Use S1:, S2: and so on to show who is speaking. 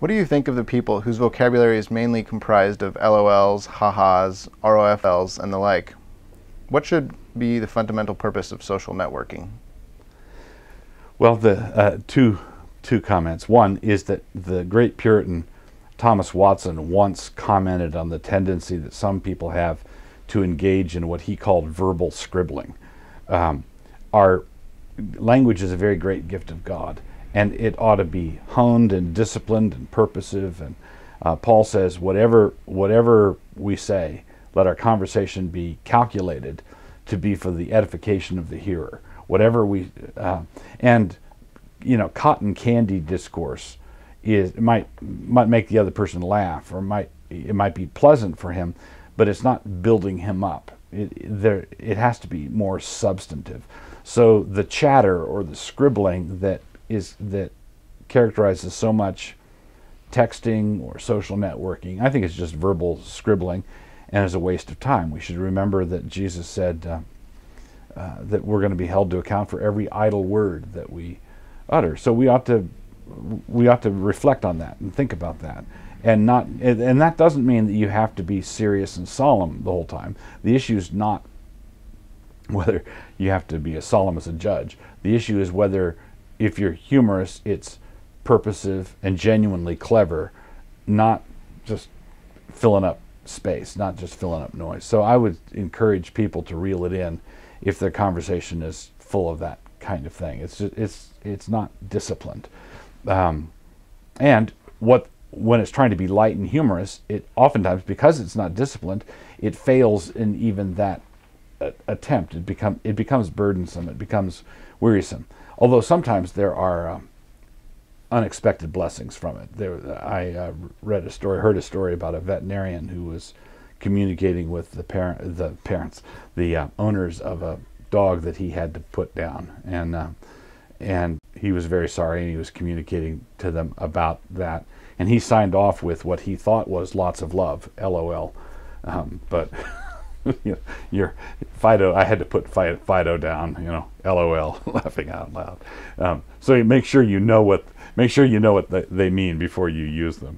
S1: What do you think of the people whose vocabulary is mainly comprised of LOLs, ha-has, ROFLs, and the like? What should be the fundamental purpose of social networking?
S2: Well, the two comments. One is that the great Puritan Thomas Watson once commented on the tendency that some people have to engage in what he called verbal scribbling. Our language is a very great gift of God, and it ought to be honed and disciplined and purposive. And Paul says, whatever we say, let our conversation be calculated to be for the edification of the hearer. Whatever we and cotton candy discourse it might make the other person laugh, or it might be pleasant for him, but it's not building him up. It has to be more substantive. So the chatter or the scribbling that characterizes so much texting or social networking, I think it's just verbal scribbling, and is a waste of time. We should remember that Jesus said that we're going to be held to account for every idle word that we utter. So we ought to reflect on that and think about that, and that doesn't mean that you have to be serious and solemn the whole time. The issue is not whether you have to be as solemn as a judge. The issue is whether, if you're humorous, it's purposive and genuinely clever, not just filling up space, not just filling up noise. So I would encourage people to reel it in if their conversation is full of that kind of thing. It's not disciplined. And when it's trying to be light and humorous, it oftentimes, because it's not disciplined, it fails in even that attempt. It becomes burdensome. It becomes wearisome. Although sometimes there are unexpected blessings from it. I heard a story about a veterinarian who was communicating with the owners of a dog that he had to put down, and he was very sorry, and he was communicating to them about that, and he signed off with what he thought was lots of love, LOL, but your Fido, I had to put Fido down, LOL, laughing out loud. So make sure you know what they mean before you use them.